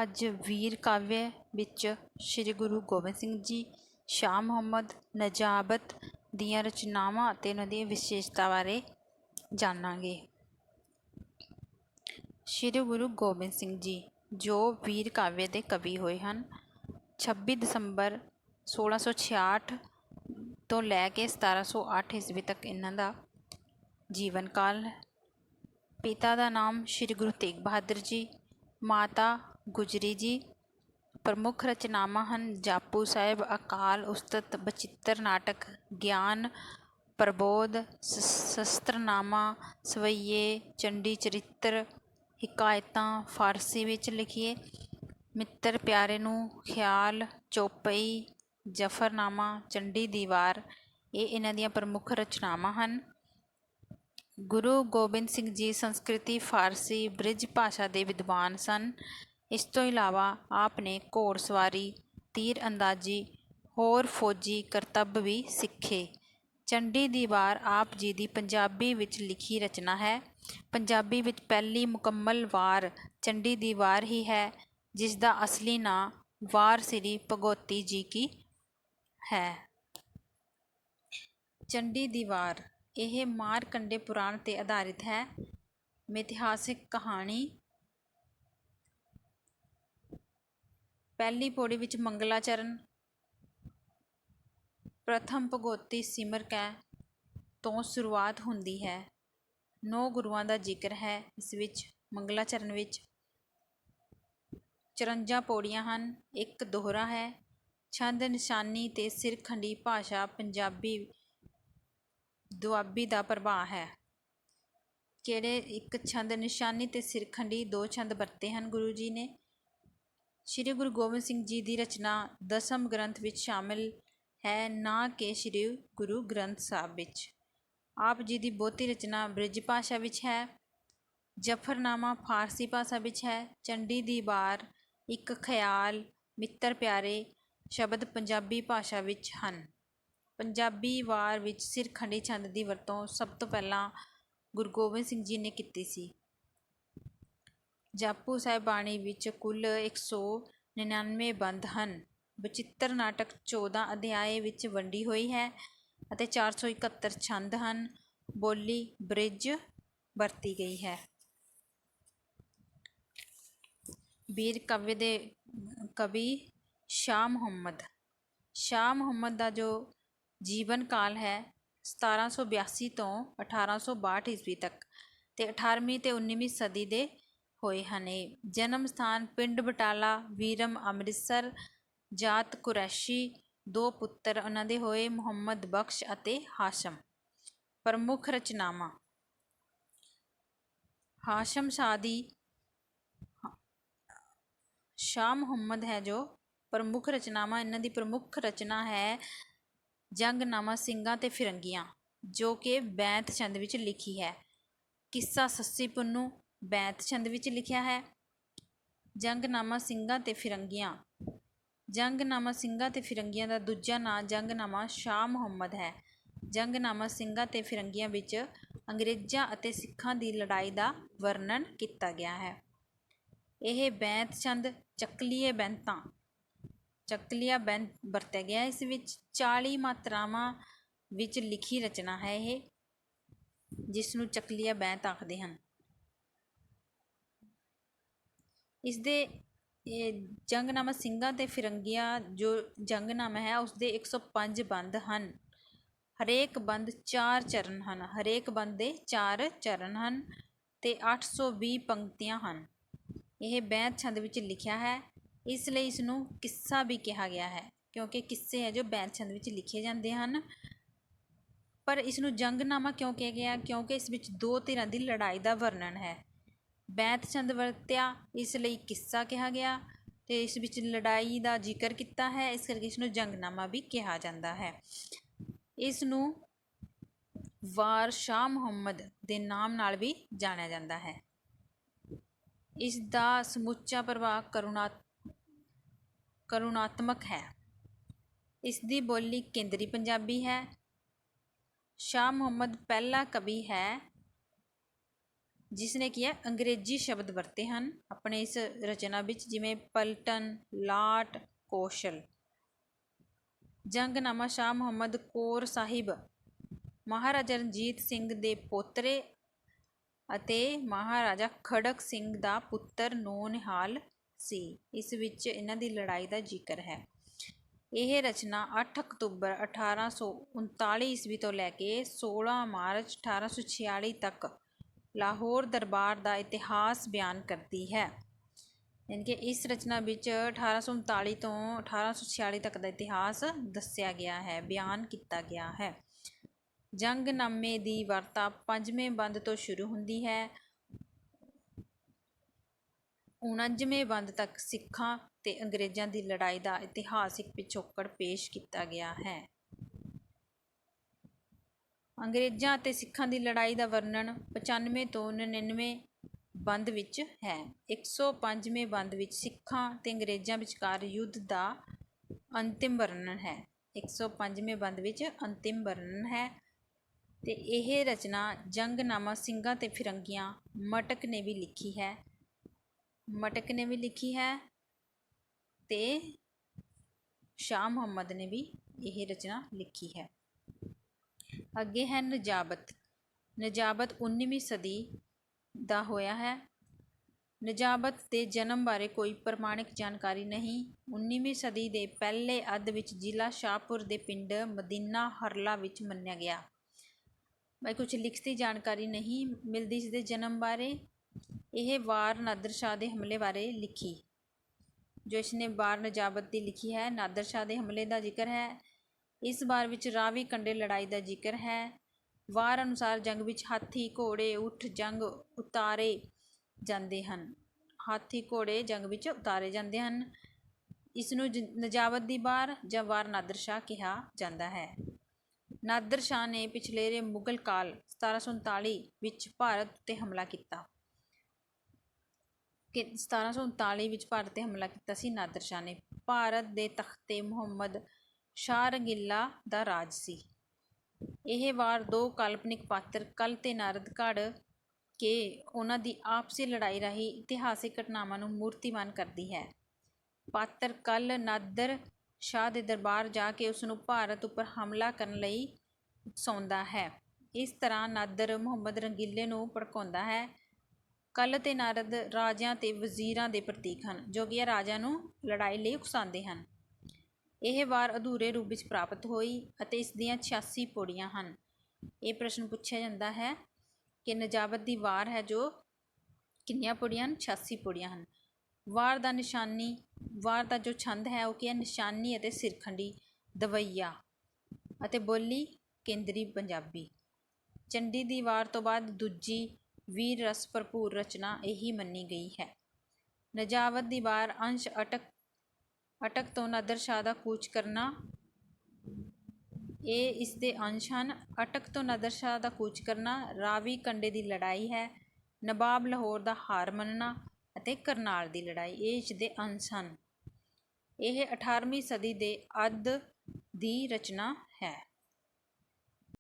ਅੱਜ ਵੀਰ ਕਾਵਿ ਵਿੱਚ ਸ਼੍ਰੀ ਗੁਰੂ ਗੋਬਿੰਦ ਸਿੰਘ ਜੀ, ਸ਼ਾਹ ਮੁਹੰਮਦ, ਨਜਾਬਤ ਦੀਆਂ ਰਚਨਾਵਾਂ ਅਤੇ ਉਹਨਾਂ ਦੀਆਂ ਵਿਸ਼ੇਸ਼ਤਾ ਬਾਰੇ ਜਾਣਾਂਗੇ। ਸ਼੍ਰੀ ਗੁਰੂ ਗੋਬਿੰਦ ਸਿੰਘ ਜੀ ਜੋ ਵੀਰ ਕਾਵਿ ਦੇ ਕਵੀ ਹੋਏ ਹਨ। 26 ਦਸੰਬਰ 1666 ਤੋਂ ਲੈ ਕੇ 1708 ਈਸਵੀ ਤੱਕ ਇਹਨਾਂ ਦਾ ਜੀਵਨ ਕਾਲ ਹੈ। ਪਿਤਾ ਦਾ ਨਾਮ ਸ਼੍ਰੀ ਗੁਰੂ ਤੇਗ ਬਹਾਦਰ ਜੀ, ਮਾਤਾ ਗੁਜਰੀ ਜੀ। ਪ੍ਰਮੁੱਖ ਰਚਨਾਵਾਂ ਹਨ ਜਾਪੂ ਸਾਹਿਬ, ਅਕਾਲ ਉਸਤਤ, ਬਚਿੱਤਰ ਨਾਟਕ, ਗਿਆਨ ਪ੍ਰਬੋਧ, ਸ਼ਸਤਰਨਾਮਾ, ਸਵਈਏ, ਚੰਡੀ ਚਰਿੱਤਰ, ਹਿਕਾਇਤਾਂ ਫਾਰਸੀ ਵਿੱਚ ਲਿਖੀਏ, ਮਿੱਤਰ ਪਿਆਰੇ ਨੂੰ, ਖਿਆਲ, ਚੌਪਈ, ਜਫਰਨਾਮਾ, ਚੰਡੀ ਦੀਵਾਰ। ਇਹ ਇਹਨਾਂ ਦੀਆਂ ਪ੍ਰਮੁੱਖ ਰਚਨਾਵਾਂ ਹਨ। ਗੁਰੂ ਗੋਬਿੰਦ ਸਿੰਘ ਜੀ ਸੰਸਕ੍ਰਿਤੀ, ਫਾਰਸੀ, ਬ੍ਰਿਜ ਭਾਸ਼ਾ ਦੇ ਵਿਦਵਾਨ ਸਨ। ਇਸ ਤੋਂ ਇਲਾਵਾ ਆਪ ਨੇ ਘੋੜ ਸਵਾਰੀ, ਤੀਰ ਅੰਦਾਜ਼ੀ, ਹੋਰ ਫੌਜੀ ਕਰਤੱਬ ਵੀ ਸਿੱਖੇ। ਚੰਡੀ ਦੀਵਾਰ ਆਪ ਜੀ ਦੀ ਪੰਜਾਬੀ ਵਿੱਚ ਲਿਖੀ ਰਚਨਾ ਹੈ। ਪੰਜਾਬੀ ਵਿੱਚ ਪਹਿਲੀ ਮੁਕੰਮਲ ਵਾਰ ਚੰਡੀ ਦੀਵਾਰ ਹੀ ਹੈ, ਜਿਸ ਦਾ ਅਸਲੀ ਨਾਂ ਵਾਰ ਸ੍ਰੀ ਭਗਉਤੀ ਜੀ ਕੀ ਹੈ। ਚੰਡੀ ਦੀਵਾਰ ਇਹ ਮਾਰਕੰਡੇ ਪੁਰਾਣ 'ਤੇ ਆਧਾਰਿਤ ਹੈ। ਮਿਥਿਹਾਸਿਕ ਕਹਾਣੀ। ਪਹਿਲੀ ਪੌੜੀ ਵਿੱਚ ਮੰਗਲਾਚਰਨ ਪ੍ਰਥਮ ਭਗਉਤੀ ਸਿਮਰ ਕੈ ਤੋਂ ਸ਼ੁਰੂਆਤ ਹੁੰਦੀ ਹੈ। 9 ਗੁਰੂਆਂ ਦਾ ਜ਼ਿਕਰ ਹੈ ਇਸ ਵਿੱਚ। ਮੰਗਲਾਚਰਨ ਵਿੱਚ 54 ਪੌੜੀਆਂ ਹਨ। ਇੱਕ ਦੋਹਰਾ ਹੈ। ਛੰਦ ਨਿਸ਼ਾਨੀ ਤੇ ਸਿਰਖੰਡੀ ਭਾਸ਼ਾ ਪੰਜਾਬੀ ਦੁਆਬੀ ਦਾ ਪ੍ਰਭਾਵ ਹੈ। ਕਿਹੜੇ? ਇੱਕ ਛੰਦ ਨਿਸ਼ਾਨੀ ਤੇ ਸਿਰਖੰਡੀ, 2 ਛੰਦ ਵਰਤੇ ਹਨ ਗੁਰੂ ਜੀ ਨੇ। ਸ਼੍ਰੀ ਗੁਰੂ ਗੋਬਿੰਦ ਸਿੰਘ ਜੀ ਦੀ ਰਚਨਾ ਦਸਮ ਗ੍ਰੰਥ ਵਿੱਚ ਸ਼ਾਮਿਲ ਹੈ, ਨਾ ਕਿ ਸ਼੍ਰੀ ਗੁਰੂ ਗ੍ਰੰਥ ਸਾਹਿਬ ਵਿੱਚ। ਆਪ ਜੀ ਦੀ ਬਹੁਤੀ ਰਚਨਾ ਬ੍ਰਿਜ ਭਾਸ਼ਾ ਵਿੱਚ ਹੈ। ਜਫਰਨਾਮਾ ਫਾਰਸੀ ਭਾਸ਼ਾ ਵਿੱਚ ਹੈ। ਚੰਡੀ ਦੀਵਾਰ, ਇੱਕ ਖਿਆਲ, ਮਿੱਤਰ ਪਿਆਰੇ ਸ਼ਬਦ ਪੰਜਾਬੀ ਭਾਸ਼ਾ ਵਿੱਚ ਹਨ। ਪੰਜਾਬੀ ਵਾਰ ਵਿੱਚ ਸਿਰਖੰਡੀ ਛੰਦ ਦੀ ਵਰਤੋਂ ਸਭ ਤੋਂ ਪਹਿਲਾਂ ਗੁਰੂ ਗੋਬਿੰਦ ਸਿੰਘ ਜੀ ਨੇ ਕੀਤੀ ਸੀ। ਜਾਪੂ ਸਾਹਿਬ ਬਾਣੀ ਵਿੱਚ ਕੁੱਲ 199 ਬੰਦ ਹਨ। ਬਚਿੱਤਰ ਨਾਟਕ 14 ਅਧਿਆਏ ਵਿੱਚ ਵੰਡੀ ਹੋਈ ਹੈ ਅਤੇ 471 ਛੰਦ ਹਨ। ਬੋਲੀ ਬ੍ਰਿਜ ਵਰਤੀ ਗਈ ਹੈ। ਵੀਰ ਕਾਵਿ ਦੇ ਕਵੀ ਸ਼ਾਹ ਮੁਹੰਮਦ। ਸ਼ਾਹ ਮੁਹੰਮਦ ਦਾ ਜੋ ਜੀਵਨ ਕਾਲ ਹੈ 1782 ਤੋਂ 1862 ਈਸਵੀ ਤੱਕ ਤੇ 18ਵੀਂ ਤੇ 19ਵੀਂ ਸਦੀ ਦੇ ਹੋਏ ਹਨ। ਇਹ ਜਨਮ ਸਥਾਨ ਪਿੰਡ ਬਟਾਲਾ, ਵੀਰਮ ਅੰਮ੍ਰਿਤਸਰ, ਜਾਤ ਕੁਰੈਸ਼ੀ। 2 ਪੁੱਤਰ ਉਹਨਾਂ ਦੇ ਹੋਏ, ਮੁਹੰਮਦ ਬਖਸ਼ ਅਤੇ ਹਾਸ਼ਮ। ਪ੍ਰਮੁੱਖ ਰਚਨਾਵਾਂ ਹਾਸ਼ਮ ਸ਼ਾਹ ਦੀ ਸ਼ਾਹ ਮੁਹੰਮਦ ਹੈ ਜੋ ਪ੍ਰਮੁੱਖ ਰਚਨਾਵਾਂ। ਇਹਨਾਂ ਦੀ ਪ੍ਰਮੁੱਖ ਰਚਨਾ ਹੈ ਜੰਗਨਾਮਾ ਸਿੰਘਾਂ ਤੇ ਫਿਰੰਗੀਆਂ, ਜੋ ਕਿ ਬੈਂਤ ਛੰਦ ਵਿੱਚ ਲਿਖੀ ਹੈ। ਕਿੱਸਾ ਸੱਸੀ ਪੁੰਨੂ ਬੈਂਤ ਛੰਦ ਵਿੱਚ ਲਿਖਿਆ ਹੈ। ਜੰਗਨਾਮਾ ਸਿੰਘਾਂ ਤੇ ਫਿਰੰਗੀਆਂ। ਜੰਗਨਾਮਾ ਸਿੰਘਾਂ ਤੇ ਫਿਰੰਗੀਆਂ ਦਾ ਦੂਜਾ ਨਾਂ ਜੰਗਨਾਮਾ ਸ਼ਾਹ ਮੁਹੰਮਦ ਹੈ। ਜੰਗਨਾਮਾ ਸਿੰਘਾਂ ਤੇ ਫਿਰੰਗੀਆਂ ਵਿੱਚ ਅੰਗਰੇਜ਼ਾਂ ਅਤੇ ਸਿੱਖਾਂ ਦੀ ਲੜਾਈ ਦਾ ਵਰਣਨ ਕੀਤਾ ਗਿਆ ਹੈ। ਇਹ ਬੈਂਤ ਛੰਦ ਚੱਕਲੀਏ ਬੈਂਤਾਂ ਚੱਕਲੀਆ ਬੈਂਤ ਵਰਤਿਆ ਗਿਆ। ਇਸ ਵਿੱਚ 40 ਮਾਤਰਾਵਾਂ ਵਿੱਚ ਲਿਖੀ ਰਚਨਾ ਹੈ ਇਹ, ਜਿਸ ਨੂੰ ਚੱਕਲੀਆ ਬੈਂਤ ਆਖਦੇ ਹਨ। ਇਸਦੇ ਜੰਗਨਾਮਾ ਸਿੰਘਾਂ ਤੇ ਫਿਰੰਗੀਆਂ ਜੋ ਜੰਗਨਾਮਾ ਹੈ ਉਸਦੇ 105 ਬੰਦ ਹਨ। ਹਰੇਕ ਬੰਦ 4 ਚਰਨ ਹਨ। ਹਰੇਕ ਬੰਦ ਦੇ 4 ਚਰਨ ਹਨ ਤੇ 820 ਪੰਕਤੀਆਂ ਹਨ। ਇਹ ਬੈਂਤ ਛੰਦ ਵਿੱਚ ਲਿਖਿਆ ਹੈ, ਇਸ ਲਈ ਇਸ ਨੂੰ ਕਿੱਸਾ ਵੀ ਕਿਹਾ ਗਿਆ ਹੈ, ਕਿਉਂਕਿ ਕਿੱਸੇ ਹੈ ਜੋ ਬੈਂਤ ਛੰਦ ਵਿੱਚ ਲਿਖੇ ਜਾਂਦੇ ਹਨ। ਪਰ ਇਸ ਨੂੰ ਜੰਗਨਾਮਾ ਕਿਉਂ ਕਿਹਾ ਗਿਆ? ਕਿਉਂਕਿ ਇਸ ਵਿੱਚ 2 ਧਿਰਾਂ ਦੀ ਲੜਾਈ ਦਾ ਵਰਣਨ ਹੈ। ਬੈਂਤ ਛੰਦ ਵਰਤਿਆ ਇਸ ਲਈ ਕਿੱਸਾ ਕਿਹਾ ਗਿਆ ਤੇ ਇਸ ਵਿੱਚ ਲੜਾਈ ਦਾ ਜ਼ਿਕਰ ਕੀਤਾ ਹੈ, ਇਸ ਕਰਕੇ ਇਸ ਨੂੰ ਜੰਗਨਾਮਾ ਵੀ ਕਿਹਾ ਜਾਂਦਾ ਹੈ। ਇਸ ਨੂੰ ਵਾਰ ਸ਼ਾਹ ਮੁਹੰਮਦ ਦੇ ਨਾਮ ਨਾਲ ਵੀ ਜਾਣਿਆ ਜਾਂਦਾ ਹੈ। ਇਸ ਦਾ ਸਮੁੱਚਾ ਪ੍ਰਭਾਵ ਕਰੁਣਾਤਮਕ ਹੈ। ਇਸ ਦੀ ਬੋਲੀ ਕੇਂਦਰੀ ਪੰਜਾਬੀ ਹੈ। ਸ਼ਾਹ ਮੁਹੰਮਦ ਪਹਿਲਾ ਕਵੀ ਹੈ ਜਿਸ ਨੇ ਕੀ ਹੈ ਅੰਗਰੇਜ਼ੀ ਸ਼ਬਦ ਵਰਤੇ ਹਨ ਆਪਣੇ ਇਸ ਰਚਨਾ ਵਿੱਚ, ਜਿਵੇਂ ਪਲਟਨ, ਲਾਟ, ਕੌਸ਼ਲ। ਜੰਗਨਾਮਾ ਸ਼ਾਹ ਮੁਹੰਮਦ ਕੌਰ ਸਾਹਿਬ ਮਹਾਰਾਜਾ ਰਣਜੀਤ ਸਿੰਘ ਦੇ ਪੋਤਰੇ ਅਤੇ ਮਹਾਰਾਜਾ ਖੜਕ ਸਿੰਘ ਦਾ ਪੁੱਤਰ ਨੌਨਿਹਾਲ ਸੀ। ਇਸ ਵਿੱਚ ਇਹਨਾਂ ਦੀ ਲੜਾਈ ਦਾ ਜ਼ਿਕਰ ਹੈ। ਇਹ ਰਚਨਾ 8 ਅਕਤੂਬਰ 1839 ਈਸਵੀ ਤੋਂ ਲੈ ਕੇ 16 ਮਾਰਚ 1846 ਤੱਕ ਲਾਹੌਰ ਦਰਬਾਰ ਦਾ ਇਤਿਹਾਸ ਬਿਆਨ ਕਰਦੀ ਹੈ। ਯਾਨੀ ਕਿ ਇਸ ਰਚਨਾ ਵਿੱਚ 1839 ਤੋਂ 1846 ਤੱਕ ਦਾ ਇਤਿਹਾਸ ਦੱਸਿਆ ਗਿਆ ਹੈ, ਬਿਆਨ ਕੀਤਾ ਗਿਆ ਹੈ। ਜੰਗਨਾਮੇ ਦੀ ਵਾਰਤਾ 5ਵੇਂ ਬੰਦ ਤੋਂ ਸ਼ੁਰੂ ਹੁੰਦੀ ਹੈ। 49ਵੇਂ ਬੰਦ ਤੱਕ ਸਿੱਖਾਂ ਤੇ ਅੰਗਰੇਜ਼ਾਂ ਦੀ ਲੜਾਈ ਦਾ ਇਤਿਹਾਸਿਕ ਪਿਛੋਕੜ ਪੇਸ਼ ਕੀਤਾ ਗਿਆ ਹੈ। ਅੰਗਰੇਜ਼ਾਂ ਅਤੇ ਸਿੱਖਾਂ ਦੀ ਲੜਾਈ ਦਾ ਵਰਣਨ 95 ਤੋਂ 99 ਬੰਦ ਵਿੱਚ ਹੈ। 105ਵੇਂ ਬੰਦ ਵਿੱਚ ਸਿੱਖਾਂ ਤੇ ਅੰਗਰੇਜ਼ਾਂ ਵਿਚਕਾਰ ਯੁੱਧ ਦਾ ਅੰਤਿਮ ਵਰਣਨ ਹੈ। 105ਵੇਂ ਬੰਦ ਵਿੱਚ ਅੰਤਿਮ ਵਰਣਨ ਹੈ। ਤੇ ਇਹ ਰਚਨਾ ਜੰਗਨਾਮਾ ਸਿੰਘਾਂ ਤੇ ਫਿਰੰਗੀਆਂ ਮਟਕ ਨੇ ਵੀ ਲਿਖੀ ਹੈ। ਤੇ ਸ਼ਾਹ ਮੁਹੰਮਦ ਨੇ ਵੀ ਇਹ ਰਚਨਾ ਲਿਖੀ ਹੈ। ਅੱਗੇ ਹੈ ਨਜਾਬਤ। ਨਜਾਬਤ 19ਵੀਂ ਸਦੀ ਦਾ ਹੋਇਆ ਹੈ। ਨਜਾਬਤ ਦੇ ਜਨਮ ਬਾਰੇ ਕੋਈ ਪ੍ਰਮਾਣਿਕ ਜਾਣਕਾਰੀ ਨਹੀਂ। 19ਵੀਂ ਸਦੀ ਦੇ ਪਹਿਲੇ ਅੱਧ ਵਿੱਚ ਜ਼ਿਲ੍ਹਾ ਸ਼ਾਹਪੁਰ ਦੇ ਪਿੰਡ ਮਦੀਨਾ ਹਰਲਾ ਵਿੱਚ ਮੰਨਿਆ ਗਿਆ। ਬਾਈ ਕੁਝ ਲਿਖਤੀ ਜਾਣਕਾਰੀ ਨਹੀਂ ਮਿਲਦੀ ਇਸ ਦੇ ਜਨਮ ਬਾਰੇ। ਇਹ ਵਾਰ ਨਾਦਰ ਸ਼ਾਹ ਦੇ ਹਮਲੇ ਬਾਰੇ ਲਿਖੀ, ਜੋ ਇਸਨੇ ਵਾਰ ਨਜਾਬਤ ਦੀ ਲਿਖੀ ਹੈ। ਨਾਦਰ ਸ਼ਾਹ ਦੇ ਹਮਲੇ ਦਾ ਜ਼ਿਕਰ ਹੈ। ਇਸ ਵਾਰ ਵਿੱਚ ਰਾਵੀ ਕੰਢੇ ਲੜਾਈ ਦਾ ਜ਼ਿਕਰ ਹੈ। ਵਾਰ ਅਨੁਸਾਰ ਜੰਗ ਵਿੱਚ ਹਾਥੀ, ਘੋੜੇ, ਊਠ ਜੰਗ ਉਤਾਰੇ ਜਾਂਦੇ ਹਨ। ਇਸ ਨੂੰ ਨਜਾਬਤ ਦੀ ਵਾਰ ਜਾਂ ਵਾਰ ਨਾਦਰ ਸ਼ਾਹ ਕਿਹਾ ਜਾਂਦਾ ਹੈ। ਨਾਦਰ ਸ਼ਾਹ ਨੇ ਪਿਛਲੇਰੇ ਮੁਗਲ ਕਾਲ 1739 ਵਿੱਚ ਭਾਰਤ ਉੱਤੇ ਹਮਲਾ ਕੀਤਾ। 1739 ਵਿੱਚ ਭਾਰਤ 'ਤੇ ਹਮਲਾ ਕੀਤਾ ਸੀ ਨਾਦਰ ਸ਼ਾਹ ਨੇ। ਭਾਰਤ ਦੇ ਤਖਤੇ ਮੁਹੰਮਦ ਸ਼ਾਹ ਰੰਗੀਲਾ ਦਾ ਰਾਜ ਸੀ। ਇਹ ਵਾਰ ਦੋ ਕਾਲਪਨਿਕ ਪਾਤਰ ਕਲ ਤੇ ਨਾਰਦ ਘੜ ਕੇ ਉਹਨਾਂ ਦੀ ਆਪਸੀ ਲੜਾਈ ਰਾਹੀਂ ਇਤਿਹਾਸਿਕ ਘਟਨਾਵਾਂ ਨੂੰ ਮੂਰਤੀਮਾਨ ਕਰਦੀ ਹੈ। ਪਾਤਰ ਕਲ ਨਾਦਰ ਸ਼ਾਹ ਦੇ ਦਰਬਾਰ ਜਾ ਕੇ ਉਸਨੂੰ ਭਾਰਤ ਉੱਪਰ ਹਮਲਾ ਕਰਨ ਲਈ ਉਕਸਾਉਂਦਾ ਹੈ। ਇਸ ਤਰ੍ਹਾਂ ਨਾਦਰ ਮੁਹੰਮਦ ਰੰਗੀਲੇ ਨੂੰ ਭੜਕਾਉਂਦਾ ਹੈ। ਕਲ ਤੇ ਨਾਰਦ ਰਾਜਿਆਂ ਤੇ ਵਜ਼ੀਰਾਂ ਦੇ ਪ੍ਰਤੀਕ ਹਨ, ਜੋ ਕਿ ਰਾਜਿਆਂ ਨੂੰ ਲੜਾਈ ਲਈ ਉਕਸਾਉਂਦੇ ਹਨ। ਇਹ ਵਾਰ ਅਧੂਰੇ ਰੂਪ ਵਿੱਚ ਪ੍ਰਾਪਤ ਹੋਈ ਅਤੇ ਇਸ ਦੀਆਂ 86 ਪੌੜੀਆਂ ਹਨ। ਇਹ ਪ੍ਰਸ਼ਨ ਪੁੱਛਿਆ ਜਾਂਦਾ ਹੈ ਕਿ ਨਜਾਬਤ ਦੀ ਵਾਰ ਹੈ ਜੋ ਕਿੰਨੀਆਂ ਪੌੜੀਆਂ ਹਨ? 86 ਪੌੜੀਆਂ ਹਨ। ਵਾਰ ਦਾ ਜੋ ਛੰਦ ਹੈ ਉਹ ਕੀ ਹੈ? ਨਿਸ਼ਾਨੀ ਅਤੇ ਸਿਰਖੰਡੀ ਦਵੱਈਆ ਅਤੇ ਬੋਲੀ ਕੇਂਦਰੀ ਪੰਜਾਬੀ। ਚੰਡੀ ਦੀ ਵਾਰ ਤੋਂ ਬਾਅਦ ਦੂਜੀ ਵੀਰ ਰਸ ਭਰਪੂਰ ਰਚਨਾ ਇਹੀ ਮੰਨੀ ਗਈ ਹੈ। ਨਜਾਬਤ ਦੀ ਵਾਰ ਅੰਸ਼ ਅਟਕ ਤੋਂ ਨਾਦਰ ਸ਼ਾਹ ਦਾ ਕੂਚ ਕਰਨਾ, ਇਹ ਇਸ ਦੇ ਅੰਸ਼ ਹਨ। ਅਟਕ ਤੋਂ ਨਾਦਰ ਸ਼ਾਹ ਦਾ ਕੂਚ ਕਰਨਾ, ਰਾਵੀ ਕੰਢੇ ਦੀ ਲੜਾਈ ਹੈ, ਨਵਾਬ ਲਾਹੌਰ ਦਾ ਹਾਰ ਮੰਨਣਾ ਅਤੇ ਕਰਨਾਲ ਦੀ ਲੜਾਈ, ਇਹ ਇਸ ਦੇ ਅੰਸ਼ ਹਨ। ਇਹ 18ਵੀਂ ਸਦੀ ਦੇ ਅੱਧ ਦੀ ਰਚਨਾ ਹੈ।